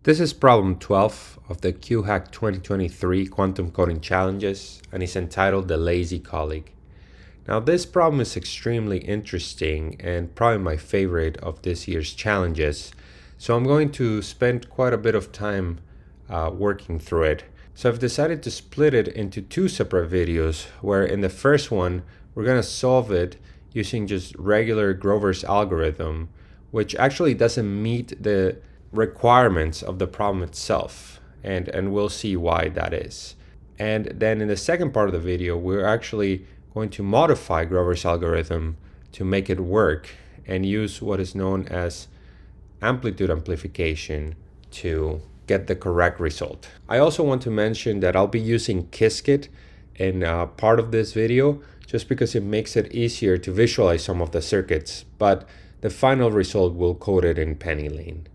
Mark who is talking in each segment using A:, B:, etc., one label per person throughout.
A: This is problem 12 of the QHack 2023 Quantum Coding Challenges, and is entitled The Lazy Colleague. Now, this problem is extremely interesting and probably my favorite of this year's challenges, so I'm going to spend quite a bit of time working through it. So I've decided to split it into two separate videos, where in the first one, we're going to solve it using just regular Grover's algorithm, which actually doesn't meet the requirements of the problem itself, and we'll see why that is. And then in the second part of the video, we're actually going to modify Grover's algorithm to make it work and use what is known as amplitude amplification to get the correct result. I also want to mention that I'll be using Qiskit in part of this video just because it makes it easier to visualize some of the circuits, but the final result will code it in PennyLane.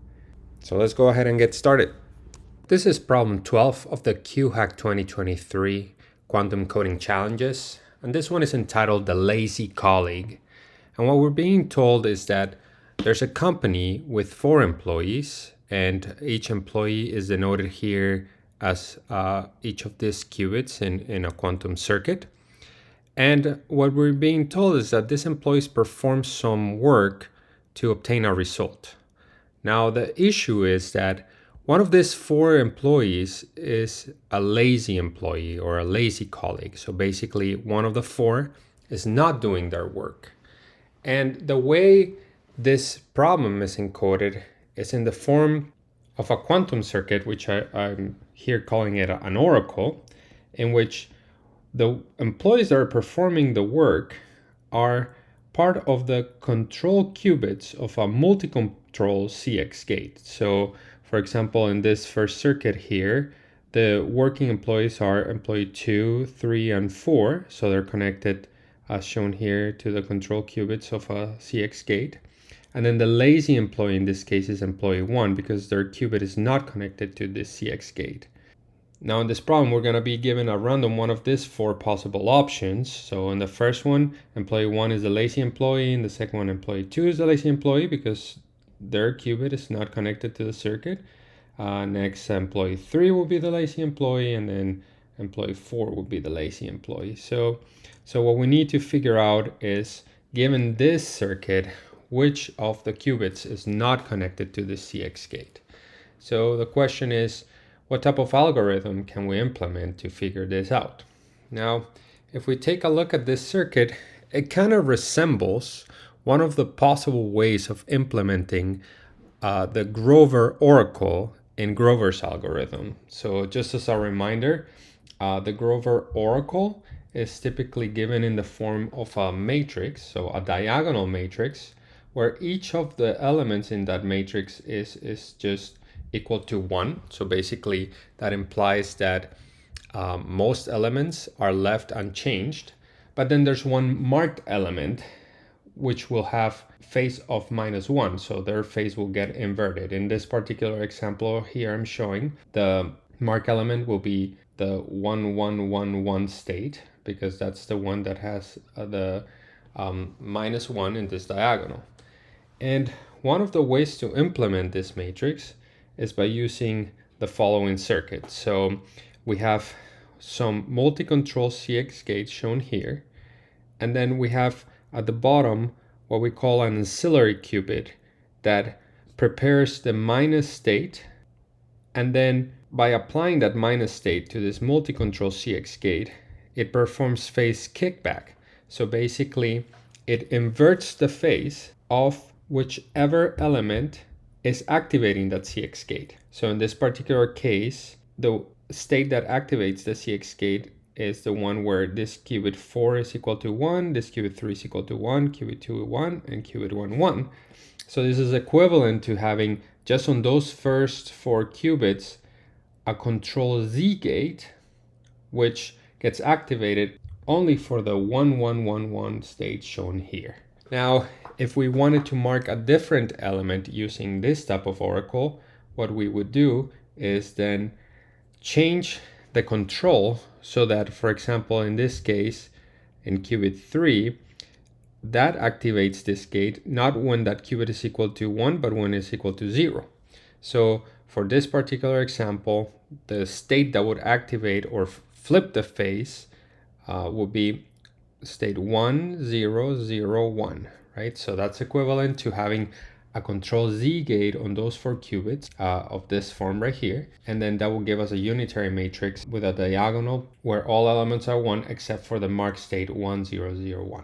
A: So let's go ahead and get started. This is problem 12 of the QHack 2023 Quantum Coding Challenges, and this one is entitled The Lazy Colleague. And what we're being told is that there's a company with 4 employees, and each employee is denoted here as each of these qubits in a quantum circuit. And what we're being told is that this employee performs some work to obtain a result. Now, the issue is that one of these 4 employees is a lazy employee or a lazy colleague. So basically, one of the 4 is not doing their work. And the way this problem is encoded is in the form of a quantum circuit, which I'm here calling it an oracle, in which the employees that are performing the work are part of the control qubits of a multi-control CX gate. So, for example, in this first circuit here, the working employees are employee 2, 3, and 4. So they're connected, as shown here, to the control qubits of a CX gate. And then the lazy employee in this case is employee 1 because their qubit is not connected to this CX gate. Now in this problem, we're going to be given a random one of these 4 possible options. So in the first one, employee 1 is the lazy employee. In the second one, employee 2 is the lazy employee because their qubit is not connected to the circuit. Next, employee 3 will be the lazy employee, and then employee 4 will be the lazy employee. So what we need to figure out is, given this circuit, which of the qubits is not connected to the CX gate. So the question is, what type of algorithm can we implement to figure this out? Now, if we take a look at this circuit, it kind of resembles one of the possible ways of implementing the Grover oracle in Grover's algorithm. So just as a reminder, the Grover oracle is typically given in the form of a matrix, so a diagonal matrix, where each of the elements in that matrix is just equal to 1. So basically that implies that most elements are left unchanged, but then there's one marked element which will have phase of -1, so their phase will get inverted. In this particular example here I'm showing, the marked element will be the 1, 1, 1, 1 state, because that's the one that has the -1 in this diagonal. And one of the ways to implement this matrix is by using the following circuit. So we have some multi-control CX gates shown here, and then we have at the bottom what we call an ancillary qubit that prepares the minus state, and then by applying that minus state to this multi-control CX gate, it performs phase kickback. So basically it inverts the phase of whichever element is activating that CX gate. So in this particular case, the state that activates the CX gate is the one where this qubit 4 is equal to 1, this qubit 3 is equal to 1, qubit 2 1, and qubit 1 1. So this is equivalent to having, just on those first 4 qubits, a control Z gate, which gets activated only for the 1 1 1 1 state shown here. Now, if we wanted to mark a different element using this type of oracle, what we would do is then change the control so that, for example, in this case, in qubit 3, that activates this gate not when that qubit is equal to 1, but when it's equal to 0. So for this particular example, the state that would activate or flip the phase would be state 1001, right? So that's equivalent to having a control Z gate on those 4 qubits of this form right here. And then that will give us a unitary matrix with a diagonal where all elements are 1 except for the marked state 1001,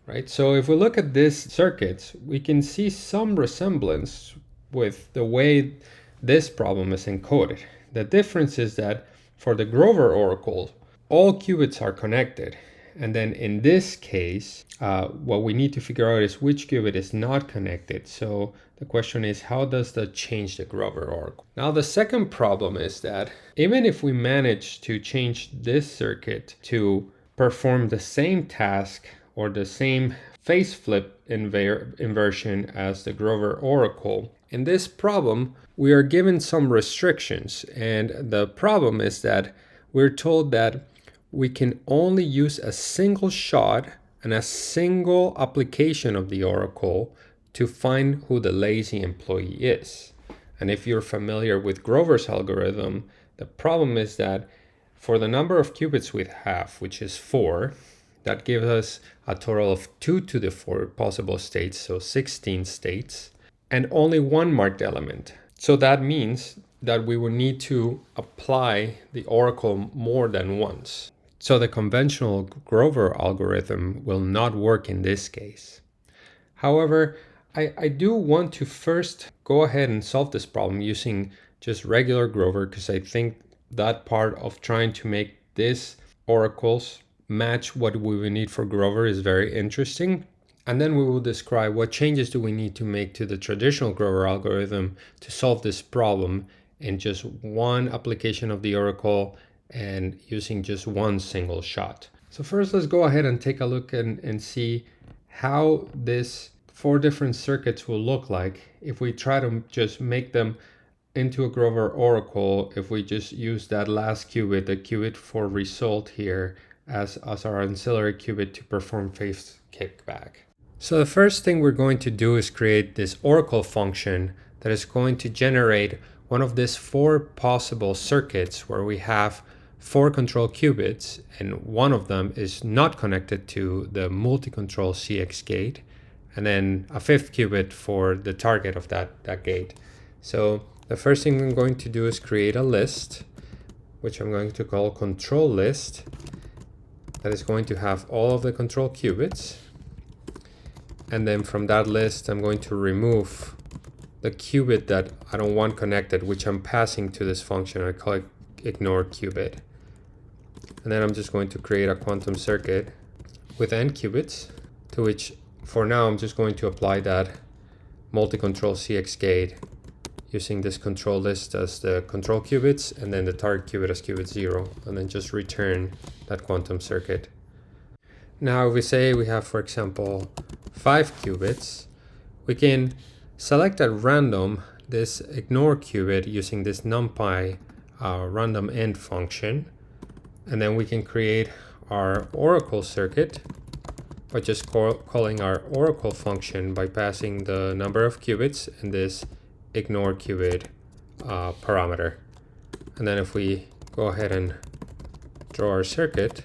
A: right? So if we look at this circuit, we can see some resemblance with the way this problem is encoded. The difference is that for the Grover oracle, all qubits are connected. And then in this case, what we need to figure out is which qubit is not connected. So the question is, how does that change the Grover oracle? Now, the second problem is that even if we manage to change this circuit to perform the same task or the same phase flip inversion as the Grover oracle, in this problem, we are given some restrictions. And the problem is that we're told that we can only use a single shot and a single application of the oracle to find who the lazy employee is. And if you're familiar with Grover's algorithm, the problem is that for the number of qubits we have, which is 4, that gives us a total of 2 to the 4 possible states, so 16 states, and only one marked element. So that means that we will need to apply the oracle more than once. So the conventional Grover algorithm will not work in this case. However, I do want to first go ahead and solve this problem using just regular Grover, because I think that part of trying to make these oracles match what we will need for Grover is very interesting. And then we will describe what changes do we need to make to the traditional Grover algorithm to solve this problem in just one application of the oracle and using just one single shot. So first, let's go ahead and take a look and see how this 4 different circuits will look like if we try to just make them into a Grover oracle, if we just use that last qubit, the qubit for result here, as our ancillary qubit to perform phase kickback. So the first thing we're going to do is create this oracle function that is going to generate one of these 4 possible circuits where we have 4 control qubits, and one of them is not connected to the multi-control CX gate, and then a 5th qubit for the target of that gate. So the first thing I'm going to do is create a list, which I'm going to call control list, that is going to have all of the control qubits. And then from that list, I'm going to remove the qubit that I don't want connected, which I'm passing to this function. I call it ignore qubit. And then I'm just going to create a quantum circuit with n qubits, to which for now I'm just going to apply that multi-control CX gate using this control list as the control qubits and then the target qubit as qubit 0, and then just return that quantum circuit. Now if we say we have, for example, 5 qubits, we can select at random this ignore qubit using this numpy random end function. And then we can create our oracle circuit by just calling our oracle function by passing the number of qubits and this ignore qubit parameter. And then if we go ahead and draw our circuit,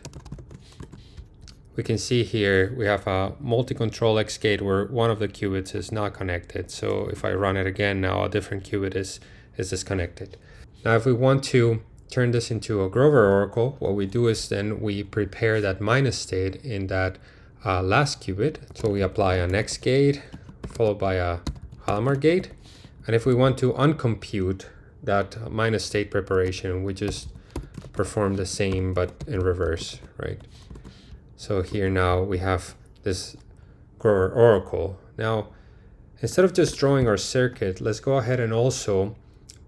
A: we can see here we have a multi-control X gate where one of the qubits is not connected. So if I run it again now, a different qubit is disconnected. Now if we want to turn this into a Grover oracle, what we do is then we prepare that minus state in that last qubit. So we apply an X gate followed by a Halmar gate. And if we want to uncompute that minus state preparation, we just perform the same but in reverse, right? So here now we have this Grover oracle. Now, instead of just drawing our circuit, let's go ahead and also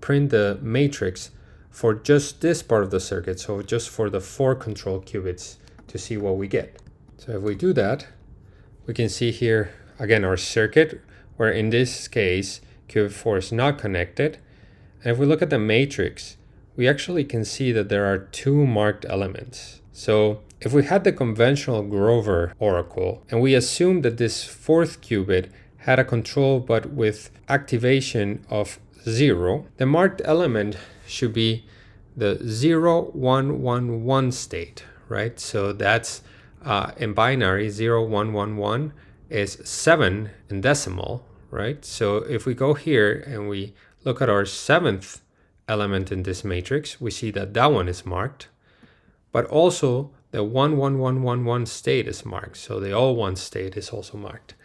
A: print the matrix for just this part of the circuit, so just for the 4 control qubits, to see what we get. So if we do that, we can see here again our circuit, where in this case qubit 4 is not connected. And if we look at the matrix, we actually can see that there are 2 marked elements. So if we had the conventional Grover oracle and we assumed that this 4th qubit had a control but with activation of 0, the marked element should be the 0, 1, 1, 1 state, right? So that's in binary, 0, 1, 1, 1 is 7 in decimal, right? So if we go here and we look at our 7th element in this matrix, we see that that one is marked, but also the 1, 1, 1, 1, 1 state is marked. So the all 1 state is also marked.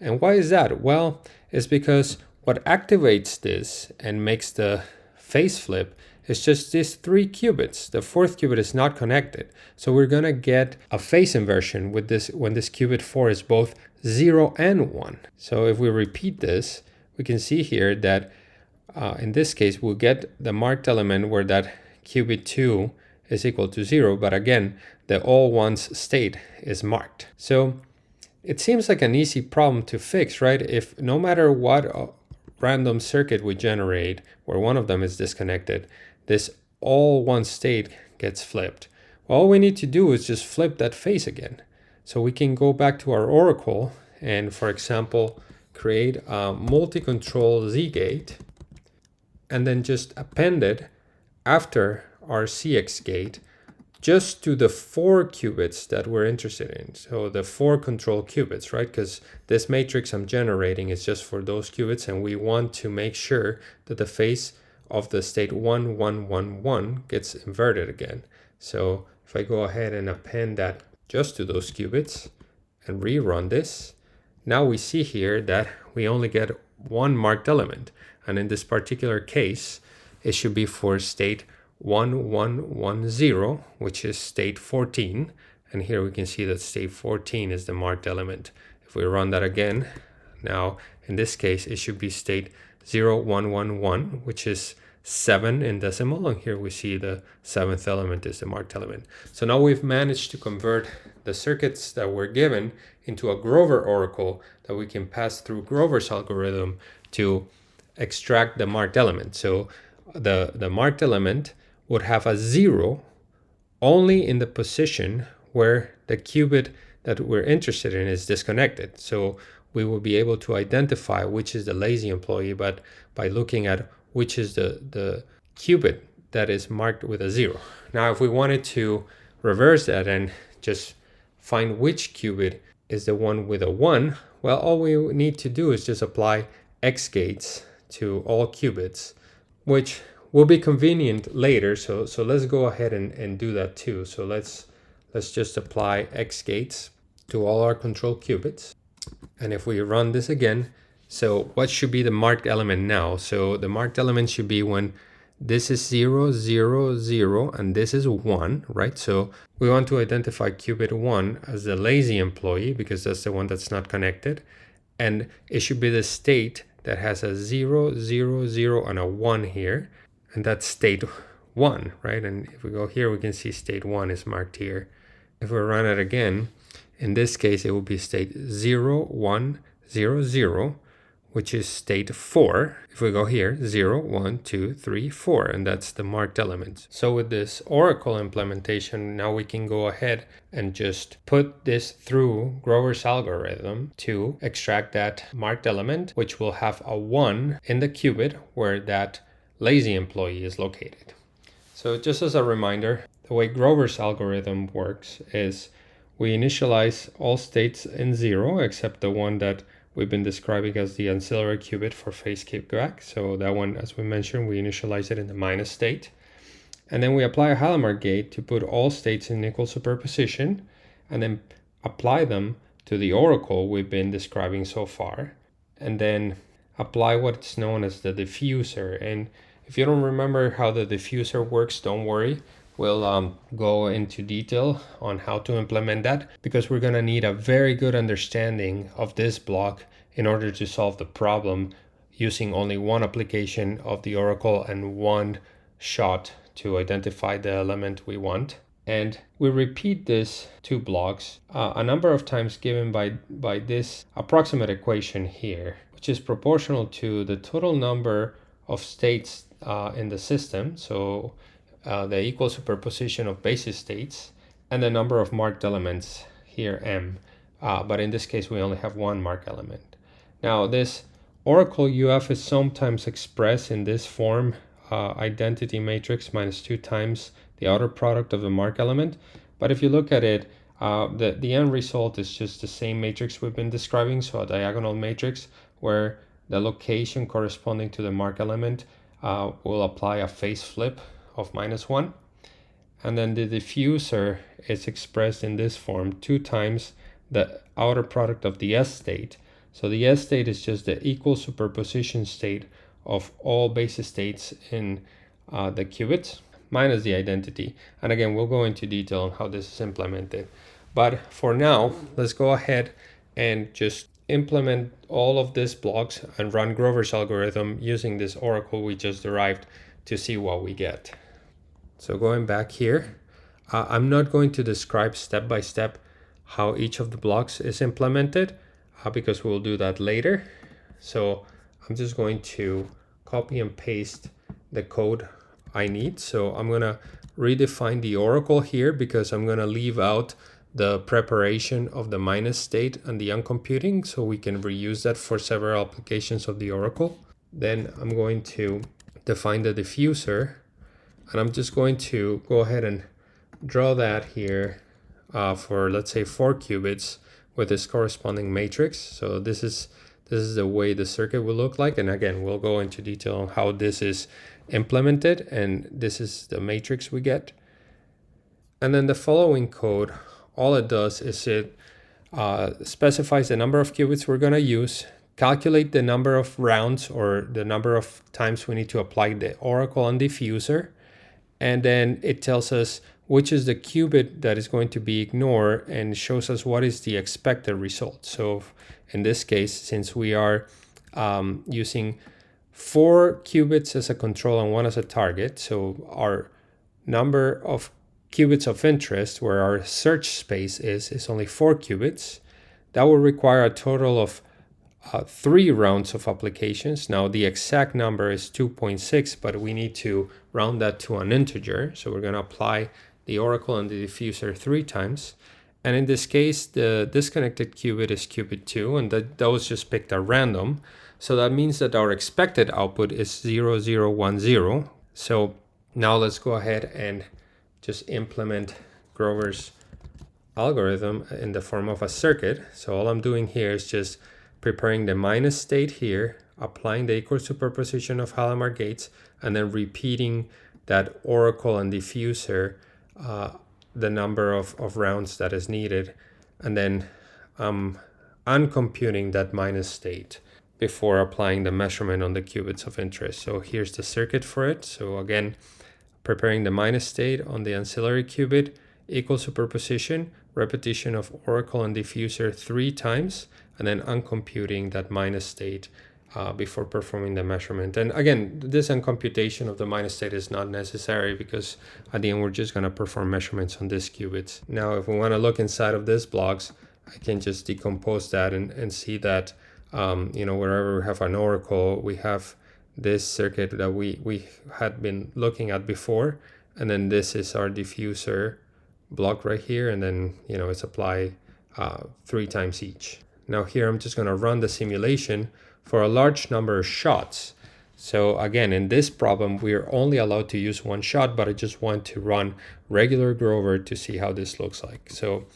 A: And why is that? Well, it's because what activates this and makes the phase flip is just these 3 qubits. The 4th qubit is not connected. So we're going to get a phase inversion with this when this qubit 4 is both 0 and 1. So if we repeat this, we can see here that in this case, we'll get the marked element where that qubit 2 is equal to 0. But again, the all 1's state is marked. So it seems like an easy problem to fix, right? If no matter what random circuit we generate where one of them is disconnected, this all 1 state gets flipped. All we need to do is just flip that phase again. So we can go back to our oracle and, for example, create a multi-control Z gate and then just append it after our CX gate just to the 4 qubits that we're interested in. So the 4 control qubits, right? Because this matrix I'm generating is just for those qubits, and we want to make sure that the phase of the state 1, 1, 1, 1 gets inverted again. So if I go ahead and append that just to those qubits and rerun this, now we see here that we only get one marked element. And in this particular case, it should be for state 1110, which is state 14. And here we can see that state 14 is the marked element. If we run that again, now in this case, it should be state 0111, which is 7 in decimal. And here we see the 7th element is the marked element. So now we've managed to convert the circuits that were given into a Grover oracle that we can pass through Grover's algorithm to extract the marked element. So the marked element would have a 0 only in the position where the qubit that we're interested in is disconnected. So we will be able to identify which is the lazy employee, but by looking at which is the qubit that is marked with a 0. Now, if we wanted to reverse that and just find which qubit is the one with a 1, well, all we need to do is just apply X gates to all qubits, which will be convenient later. So let's go ahead and do that too. So let's just apply X gates to all our control qubits. And if we run this again, so what should be the marked element now? So the marked element should be when this is 0, 0, 0, and this is 1, right? So we want to identify qubit 1 as the lazy employee because that's the one that's not connected. And it should be the state that has a 0, 0, 0, and a 1 here. And that's state 1, right? And if we go here, we can see state 1 is marked here. If we run it again, in this case, it will be state 0, 1, 0, 0, which is state 4. If we go here, 0, 1, 2, 3, 4, and that's the marked element. So with this oracle implementation, now we can go ahead and just put this through Grover's algorithm to extract that marked element, which will have a 1 in the qubit where that lazy employee is located. So just as a reminder, the way Grover's algorithm works is we initialize all states in 0 except the one that we've been describing as the ancillary qubit for phase QHack. So that one, as we mentioned, we initialize it in the minus state. And then we apply a Hadamard gate to put all states in equal superposition and then apply them to the oracle we've been describing so far. And then apply what's known as the diffuser. And if you don't remember how the diffuser works, don't worry. We'll go into detail on how to implement that because we're going to need a very good understanding of this block in order to solve the problem using only one application of the oracle and one shot to identify the element we want. And we repeat this 2 blocks a number of times given by this approximate equation here, which is proportional to the total number of states in the system. So the equal superposition of basis states and the number of marked elements here, m. But in this case, we only have one marked element. Now, this Oracle UF is sometimes expressed in this form, identity matrix minus 2 times the outer product of the mark element. But if you look at it, the end result is just the same matrix we've been describing, so a diagonal matrix where the location corresponding to the mark element will apply a phase flip of -1. And then the diffuser is expressed in this form, 2 times the outer product of the S state. So the S state is just the equal superposition state of all basis states in the qubits minus the identity. And again, we'll go into detail on how this is implemented. But for now, let's go ahead and just implement all of these blocks and run Grover's algorithm using this oracle we just derived to see what we get. So going back here, I'm not going to describe step by step how each of the blocks is implemented because we'll do that later. So I'm just going to copy and paste the code I need. So I'm going to redefine the oracle here because I'm going to leave out the preparation of the minus state and the uncomputing, so we can reuse that for several applications of the oracle. Then I'm going to define the diffuser, and I'm just going to go ahead and draw that here for, let's say, 4 qubits with this corresponding matrix. So this is the way the circuit will look like. And again, we'll go into detail on how this is implemented, and this is the matrix we get. And then the following code, all it does is it specifies the number of qubits we're going to use, calculate the number of rounds or the number of times we need to apply the oracle and diffuser, and then it tells us which is the qubit that is going to be ignored and shows us what is the expected result. So in this case, since we are using 4 qubits as a control and 1 as a target, so our number of qubits of interest, where our search space is only 4 qubits, that will require a total of 3 rounds of applications. Now the exact number is 2.6, but we need to round that to an integer. So we're going to apply the oracle and the diffuser 3 times. And in this case, the disconnected qubit is qubit 2, and that was just picked at random. So that means that our expected output is 0010. So now let's go ahead and just implement Grover's algorithm in the form of a circuit. So all I'm doing here is just preparing the minus state here, applying the equal superposition of Hallamar gates, and then repeating that oracle and diffuser, the number of rounds that is needed, and then uncomputing that minus state before applying the measurement on the qubits of interest. So here's the circuit for it. So again, preparing the minus state on the ancillary qubit, equal superposition, repetition of oracle and diffuser 3 times, and then uncomputing that minus state before performing the measurement. And again, this uncomputation of the minus state is not necessary because at the end we're just going to perform measurements on these qubits. Now if we want to look inside of these blocks, I can just decompose that and see that wherever we have an oracle, we have this circuit that we had been looking at before, and then this is our diffuser block right here, and then it's applied 3 times each. Now here I'm just going to run the simulation for a large number of shots. So again, in this problem we're only allowed to use 1 shot, but I just want to run regular Grover to see how this looks like. So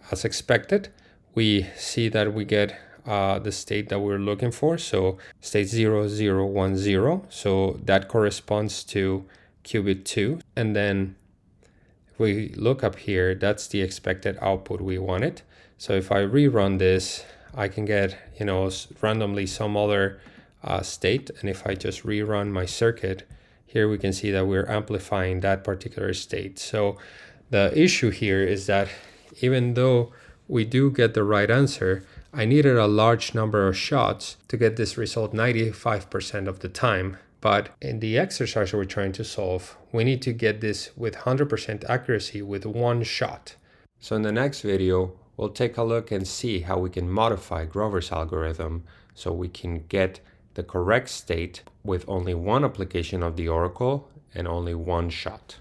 A: as expected, we see that we get the state that we're looking for, so state 0010, so that corresponds to qubit 2, and then if we look up here, that's the expected output we wanted. So if I rerun this, I can get randomly some other state, and if I just rerun my circuit, here we can see that we're amplifying that particular state. So the issue here is that even though we do get the right answer, I needed a large number of shots to get this result 95% of the time. But in the exercise we're trying to solve, we need to get this with 100% accuracy with 1 shot. So in the next video, we'll take a look and see how we can modify Grover's algorithm so we can get the correct state with only 1 application of the oracle and only 1 shot.